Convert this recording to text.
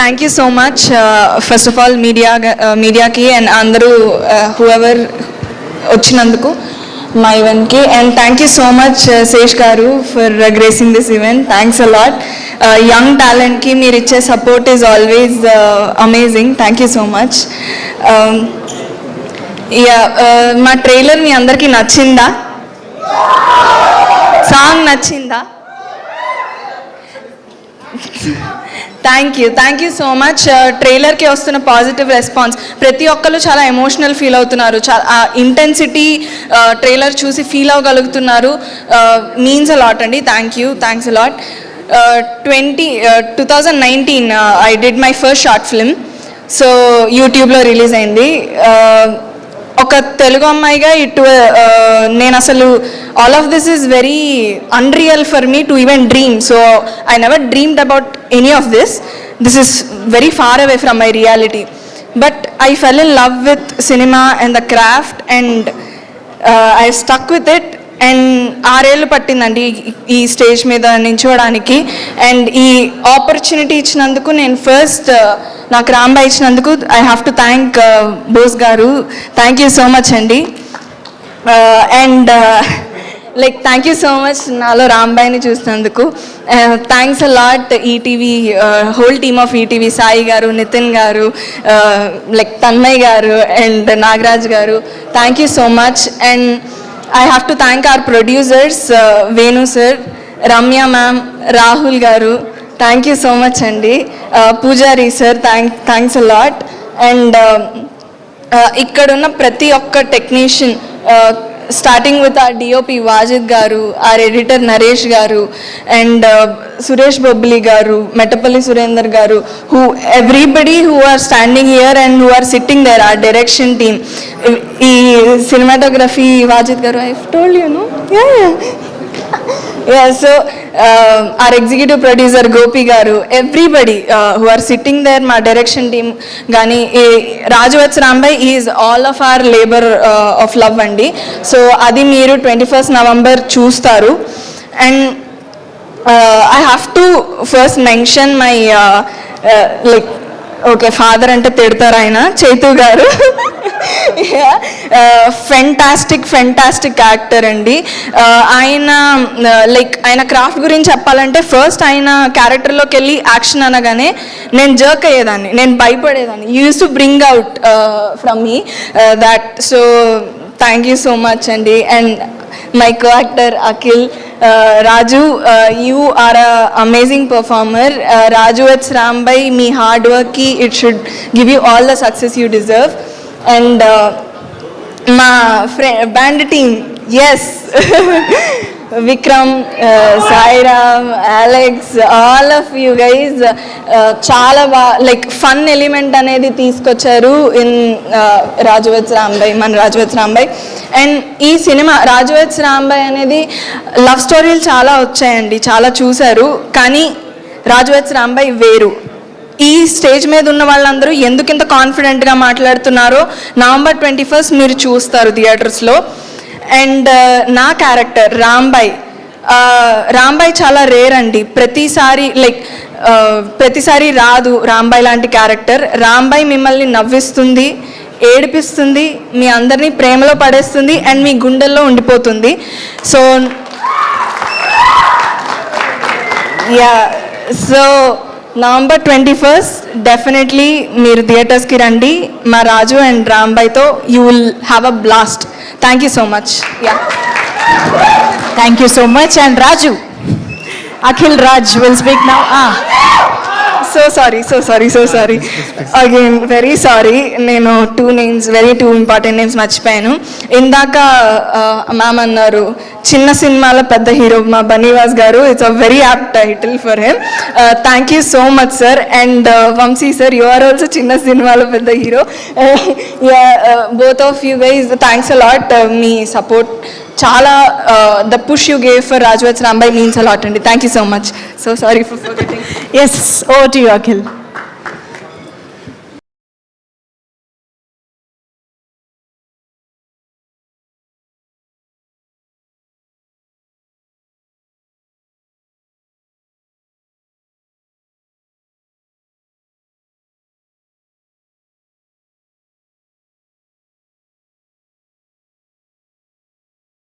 Thank you so much first of all మీడియాకి and అందరూ whoever వచ్చినందుకు మా ఈవెంట్కి. And thank you so much Sesh గారు for gracing this event. Thanks a lot. Young టాలెంట్కి మీరు ఇచ్చే support is always amazing. Thank you so much. మా ట్రైలర్ మీ అందరికీ నచ్చిందా? సాంగ్ నచ్చిందా? Thank you so much. ట్రైలర్కి వస్తున్న పాజిటివ్ రెస్పాన్స్, ప్రతి ఒక్కరు చాలా ఎమోషనల్ ఫీల్ అవుతున్నారు. చాలా ఇంటెన్సిటీ ట్రైలర్ చూసి ఫీల్ అవ్వగలుగుతున్నారు. మీన్స్ అ లాట్ అండి. Thanks a lot. 2019 I did my first short film. So యూట్యూబ్లో రిలీజ్ అయింది. ఒక తెలుగు అమ్మాయిగా నేను అసలు all of this is very unreal for me to even dream. So I never dreamed about any of this is very far away from my reality. But I fell in love with cinema and the craft and I stuck with it. And 6 ఏళ్ళు పట్టిందండి ఈ stage మీద నించోడానికి. And ఈ opportunity ఇచ్చినందుకు నేను first నాకు రాంబాయ్ ఇచ్చినందుకు I have to thank Bose గారు. థ్యాంక్ యూ సో మచ్ అండి. And thank you so much నాలో రాంబాయ్ని చూసినందుకు. Thanks a lot ETV, whole team of ETV, Sai గారు, నితిన్ గారు, తన్మయ్ గారు అండ్ నాగరాజ్ గారు. Thank you so much. And I have to thank our producers, Venu sir, Ramya ma'am, Rahul garu. Thank you so much andi. Pujari sir, thanks a lot. And ikkadunna prati okka technician, starting with our DOP Wajid garu, our editor Naresh garu, and Suresh Bobli garu, Metapalli Surender garu, everybody who are standing here and who are sitting there, our direction team. Cinematography Wajid garu, I've told you, no? Yeah, so our executive producer Gopi garu, everybody who are sitting there, my direction team gani, Raju Vats Rambai is all of our labor of love andi. So adi meeru 21st November చూస్తారు. And I have to first mention my okay father అంటే తిడతారు ఆయన, చైతు గారు. Fantastic actor అండి. ఆయన craft గురించి చెప్పాలంటే first ఆయన క్యారెక్టర్లోకి వెళ్ళి యాక్షన్ అనగానే నేను జర్క్ అయ్యేదాన్ని, నేను భయపడేదాన్ని. Used to bring out from me that. So thank you so much అండి. And my co-actor Akhil, Raju, you are an amazing performer. Raju Vats Rambai, me hard work ki it should give you all the success you deserve. And my band team, yes. Vikram, Sairam, Alex, all of you guys, చాలా fun element అనేది తీసుకొచ్చారు in Raju vets Rambai, మన రాజు vets Rambai. And ఈ cinema రాజు vets Rambai అనేది love స్టోరీలు చాలా వచ్చాయండి, చాలా చూశారు. కానీ రాజు వెట్స్ రాంబాయ్ వేరు. ఈ స్టేజ్ మీద ఉన్న వాళ్ళందరూ ఎందుకు ఇంత కాన్ఫిడెంట్గా మాట్లాడుతున్నారో November 21st మీరు చూస్తారు థియేటర్స్లో. అండ్ నా క్యారెక్టర్ రాంబాయ్ చాలా రేర్ అండి. ప్రతిసారి రాదు రాంబాయ్ లాంటి క్యారెక్టర్. రాంబాయ్ మిమ్మల్ని నవ్విస్తుంది, ఏడిపిస్తుంది, మీ అందరినీ ప్రేమలో పడేస్తుంది అండ్ మీ గుండెల్లో ఉండిపోతుంది. సో November 21st డెఫినెట్లీ మీరు థియేటర్స్కి రండి. మా రాజు అండ్ రాంబాయ్తో you will have a blast. Thank you so much. Yeah. Thank you so much. And Raju, Akhil Raj will speak now. So sorry. Again, very sorry. నేను 2 important names మర్చిపోయాను. ఇందాక ma'am అన్నారు చిన్న సినిమాలో పెద్ద హీరో మా బనీవాస్ గారు. It's a very apt title for him. Thank you so much sir. And Vamsi sir, you are also చిన్న సినిమాలో పెద్ద hero. Both of you guys thanks a lot. Me support చాలా the push you gave for Raju vets Rambai means a lot అండి. Thank you so much. So sorry for forgetting. Yes, over to you, Akhil.